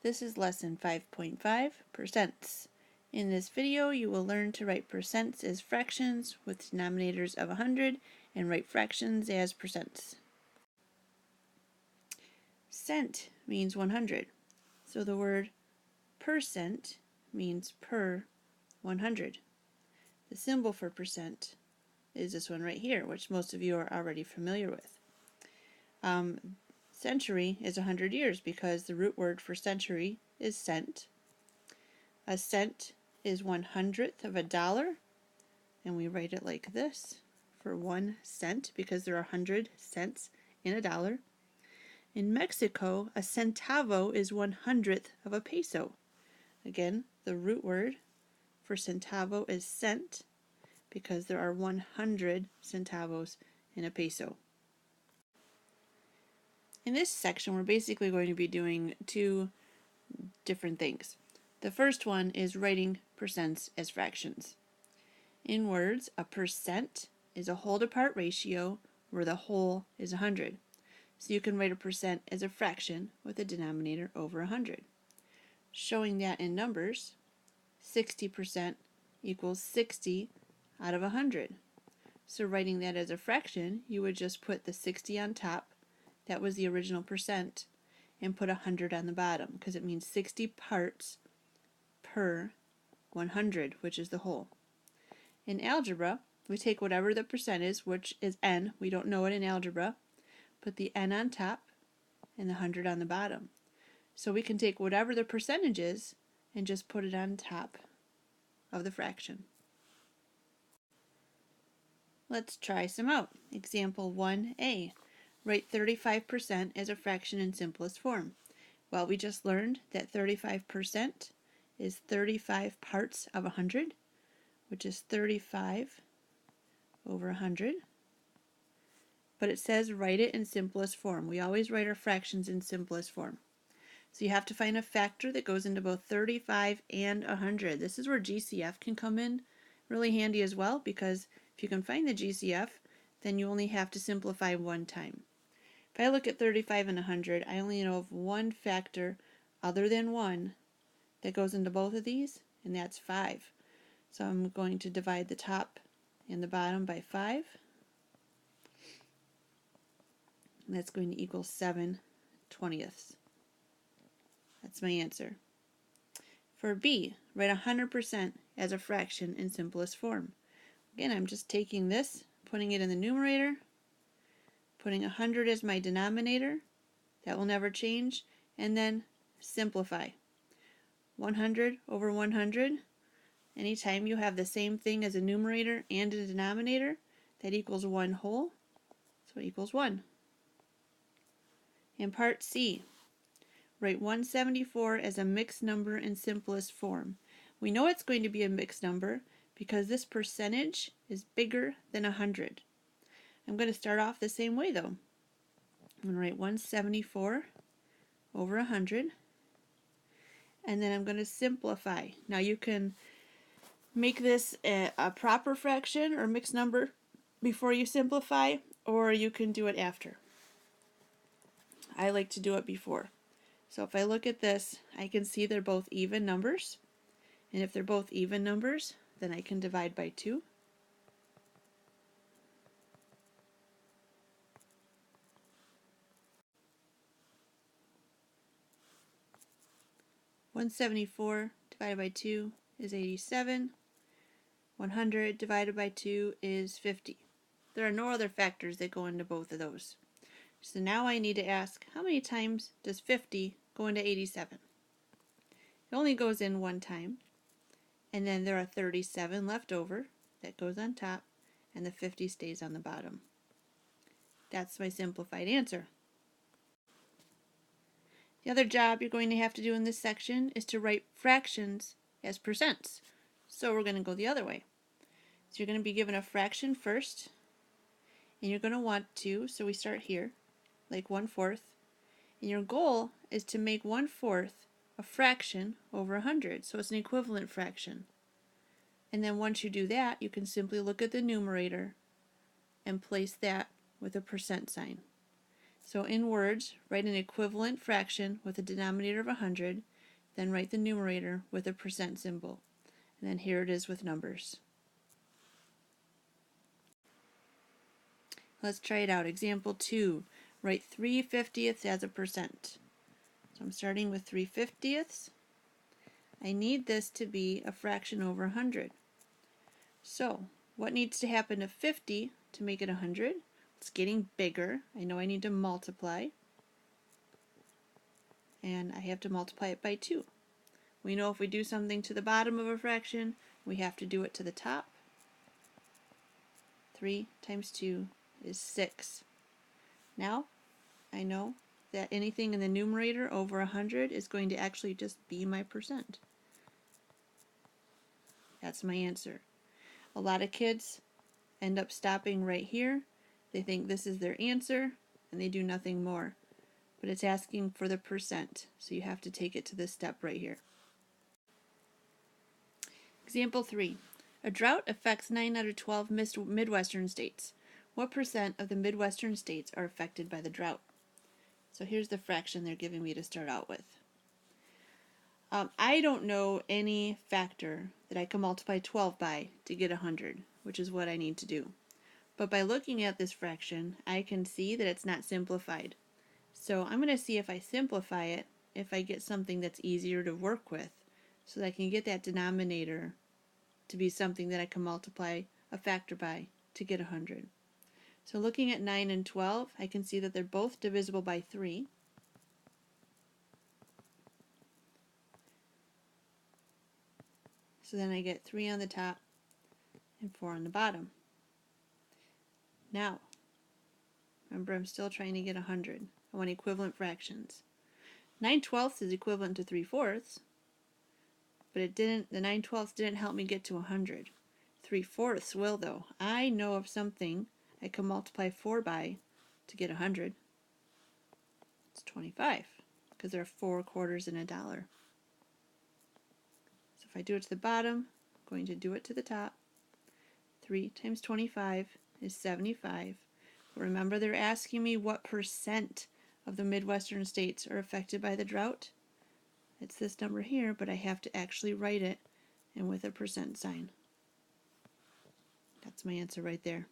This is lesson 5.5, percents. In this video, you will learn to write percents as fractions with denominators of 100 and write fractions as percents. Cent means 100, so the word percent means per 100. The symbol for percent is this one right here, which most of you are already familiar with. Century is 100 years because the root word for century is cent. A cent is 1/100th of a dollar, and we write it like this for 1 cent because there are 100 cents in a dollar. In Mexico, a centavo is 1/100th of a peso. Again, the root word for centavo is cent because there are 100 centavos in a peso. In this section, we're basically going to be doing two different things. The first one is writing percents as fractions. In words, a percent is a whole to part ratio where the whole is 100. So you can write a percent as a fraction with a denominator over 100. Showing that in numbers, 60% equals 60 out of 100. So writing that as a fraction, you would just put the 60 on top, that was the original percent, and put 100 on the bottom because it means 60 parts per 100, which is the whole. In algebra, we take whatever the percent is, which is n. We don't know it in algebra. Put the n on top and the 100 on the bottom. So we can take whatever the percentage is and just put it on top of the fraction. Let's try some out. Example 1a. Write 35% as a fraction in simplest form. Well, we just learned that 35% is 35 parts of 100, which is 35 over 100. But it says write it in simplest form. We always write our fractions in simplest form. So you have to find a factor that goes into both 35 and 100. This is where GCF can come in really handy as well, because if you can find the GCF, then you only have to simplify one time. If I look at 35 and 100, I only know of one factor other than 1 that goes into both of these, and that's 5. So I'm going to divide the top and the bottom by 5. And that's going to equal 7/20. That's my answer. For B, write 100% as a fraction in simplest form. Again, I'm just taking this, putting it in the numerator, putting 100 as my denominator, that will never change, and then simplify. 100 over 100, anytime you have the same thing as a numerator and a denominator, that equals 1 whole, so it equals 1. In part C, write 174 as a mixed number in simplest form. We know it's going to be a mixed number because this percentage is bigger than 100. I'm going to start off the same way though. I'm going to write 174 over 100, and then I'm going to simplify. Now you can make this a proper fraction or mixed number before you simplify, or you can do it after. I like to do it before. So if I look at this, I can see they're both even numbers, and if they're both even numbers, then I can divide by 2. $174 divided by 2 is 87. 100 divided by 2 is 50. There are no other factors that go into both of those. So now I need to ask, how many times does 50 go into 87? It only goes in one time, and then there are 37 left over that goes on top, and the 50 stays on the bottom. That's my simplified answer. The other job you're going to have to do in this section is to write fractions as percents. So we're going to go the other way. So you're going to be given a fraction first, and you're going to want to, so we start here, like 1/4, and your goal is to make 1/4 a fraction over 100, so it's an equivalent fraction. And then once you do that, you can simply look at the numerator and place that with a percent sign. So in words, write an equivalent fraction with a denominator of 100, then write the numerator with a percent symbol. And then here it is with numbers. Let's try it out. Example 2. Write 3/50ths as a percent. So I'm starting with 3/50ths. I need this to be a fraction over 100. So what needs to happen to 50 to make it 100? It's getting bigger. I know I need to multiply. And I have to multiply it by 2. We know if we do something to the bottom of a fraction, we have to do it to the top. 3 times 2 is 6. Now, I know that anything in the numerator over 100 is going to actually just be my percent. That's my answer. A lot of kids end up stopping right here. They think this is their answer, and they do nothing more. But it's asking for the percent, so you have to take it to this step right here. Example 3. A drought affects 9 out of 12 Midwestern states. What percent of the Midwestern states are affected by the drought? So here's the fraction they're giving me to start out with. I don't know any factor that I can multiply 12 by to get 100, which is what I need to do. But by looking at this fraction, I can see that it's not simplified. So I'm going to see if I simplify it, if I get something that's easier to work with, so that I can get that denominator to be something that I can multiply a factor by to get 100. So looking at 9 and 12, I can see that they're both divisible by 3. So then I get 3 on the top and 4 on the bottom. Now, remember I'm still trying to get 100. I want equivalent fractions. 9/12 is equivalent to 3/4, but the 9/12 didn't help me get to 100. 3/4 will though. I know of something I can multiply 4 by to get 100. It's 25, because there are 4 quarters in a dollar. So if I do it to the bottom, I'm going to do it to the top. 3 times 25 is 75. Remember, they're asking me what percent of the Midwestern states are affected by the drought. It's this number here, but I have to actually write it and with a percent sign. That's my answer right there.